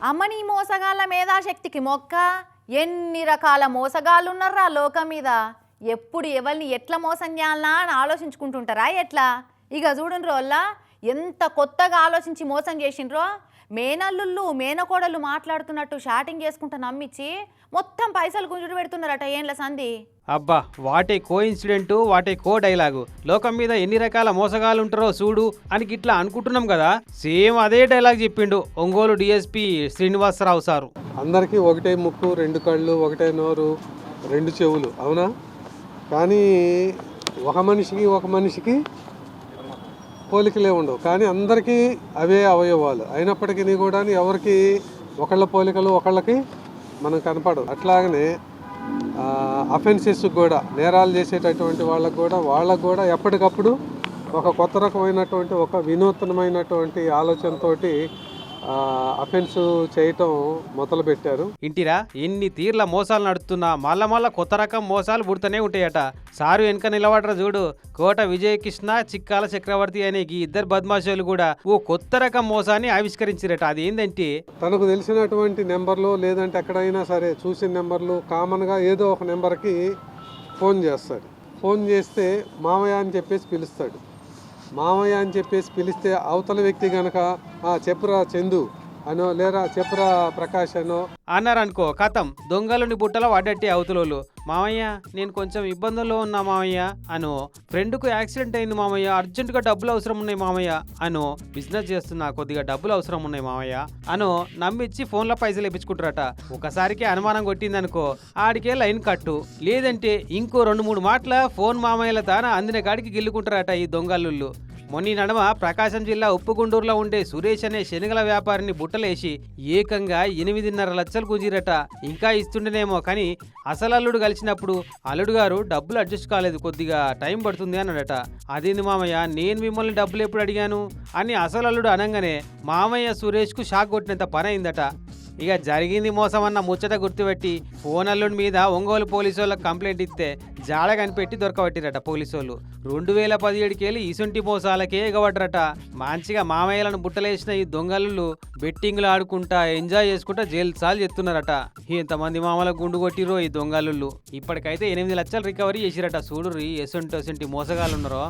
అమ్మని మోసగాళ్ళ మేధాశక్తికి మొక్క. ఎన్ని రకాల మోసగాళ్ళున్నారా లోకం మీద. ఎప్పుడు ఎవరిని ఎట్లా మోసం చేయాలనా అని ఆలోచించుకుంటుంటారా ఎట్లా. ఇక చూడండి రోల్లా ఎంత కొత్తగా ఆలోచించి మోసం చేసిండ్రో. మేనల్లుళ్ళు మేనకోడళ్ళు మాట్లాడుతున్నట్టు షాటింగ్ చేసుకుంటూ నమ్మించి మొత్తం పైసలు గుంజుడు పెడుతున్నారట ఏండ్ల సంధి. అబ్బా వాటే కో ఇన్సిడెంటు వాటే కో డైలాగు. లోకం మీద ఎన్ని రకాల మోసగాళ్ళు ఉంటారో చూడు అని ఇట్లా అనుకుంటున్నాం కదా. సేమ్ అదే డైలాగ్ చెప్పిండు ఒంగోలు డిఎస్పి శ్రీనివాసరావు సారు. అందరికీ ఒకటే ముక్కు, రెండు కళ్ళు, ఒకటే నోరు, రెండు చెవులు, అవునా? కానీ ఒక మనిషికి పోలికలే ఉండవు, కానీ అందరికీ అవే అవయవాలు అయినప్పటికీ కూడా ఎవరికి ఒకళ్ళ పోలికలు ఒకళ్ళకి మనం కనపడదు. అట్లాగనే అఫెన్సెస్ కూడా, నేరాలు చేసేటటువంటి వాళ్ళకు కూడా ఎప్పటికప్పుడు ఒక కొత్త రకమైనటువంటి ఒక వినూత్నమైనటువంటి ఆలోచనతోటి అఫెన్స్ చేయటం మొదలుపెట్టారు. ఇంటిరా ఎన్ని తీర్ల మోసాలు నడుస్తున్నా మళ్ళా కొత్త రకం మోసాలు పుడుతూనే ఉంటాయట. సారు వెనక నిలబడరా చూడు, కోట విజయకృష్ణ, చిక్కాల చక్రవర్తి అనే ఈ ఇద్దరు బద్మాషులు కూడా ఓ కొత్త రకం మోసాన్ని ఆవిష్కరించారట. అది ఏంటంటే తనకు తెలిసినటువంటి నెంబర్లు లేదంటే ఎక్కడైనా సరే చూసిన నెంబర్లు కామన్గా ఏదో ఒక నెంబర్కి ఫోన్ చేస్తాడు. ఫోన్ చేస్తే మామయ్య అని చెప్పేసి పిలుస్తాడు. మామయ్య అని చెప్పేసి పిలిస్తే అవతల వ్యక్తి గనక చెప్పురా చందు అనో లేదా చెప్పురా ప్రకాష్ అనో అన్నారనుకో, కథం దొంగలుని బుట్టలో పడ్డట్టే అవతలోళ్ళు. మామయ్య నేను కొంచెం ఇబ్బందుల్లో ఉన్నా మామయ్య అను, ఫ్రెండ్కు యాక్సిడెంట్ అయింది మామయ్య, అర్జెంటుగా డబ్బులు అవసరం ఉన్నాయి మామయ్య అను, బిజినెస్ చేస్తున్నా కొద్దిగా డబ్బులు అవసరం ఉన్నాయి మామయ్య అను నమ్మిచ్చి ఫోన్లో పైసలు ఇప్పించుకుంటారట. ఒకసారికి అనుమానం కొట్టిందనుకో ఆడికే లైన్ కట్టు, లేదంటే ఇంకో 2-3 మాటల ఫోన్ మామయ్యల తాన అందిన కాడికి గిల్లుకుంటారట ఈ దొంగలుళ్ళు. మొన్న నడమ ప్రకాశం జిల్లా ఉప్పుగుండూరులో ఉండే సురేష్ అనే శనగల వ్యాపారిని బుట్టలేసి ఏకంగా 8.5 లక్షలు గుంజిరట. ఇంకా ఇస్తుండేనేమో కానీ అసలల్లుడు కలిసినప్పుడు అల్లుడు గారు డబ్బులు అడ్జస్ట్ కాలేదు, కొద్దిగా టైం పడుతుంది అన్నాడట. అదేంది మామయ్య, నేను మిమ్మల్ని డబ్బులు ఎప్పుడు అడిగాను అని అసలల్లుడు అనగానే మామయ్య సురేష్కు షాక్ కొట్టినంత పని అయిందట. ఇక జరిగింది మోసం అన్న ముచ్చట గుర్తుపెట్టి ఫోన్ అల్లుడి మీద ఒంగోలు పోలీసు వాళ్ళకి కంప్లైంట్ ఇస్తే జాడ కనిపెట్టి దొరకబట్టిరట పోలీసులు. 2017 ఇసుంటి మోసాలకే ఎగబడ్డరట. మంచిగా మామయ్యలను బుట్టలేసిన ఈ దొంగలు బెట్టింగ్లు ఆడుకుంటా ఎంజాయ్ చేసుకుంటా జైలు సార్లు చెప్తున్నారట. ఎంతమంది మామలకు గుండు కొట్టిరో ఈ దొంగలు. ఇప్పటికైతే 8 లక్షలు రికవరీ చేసిరట. చూడుర్రి ఎసొంటి మోసగాళ్ళు ఉన్నారో.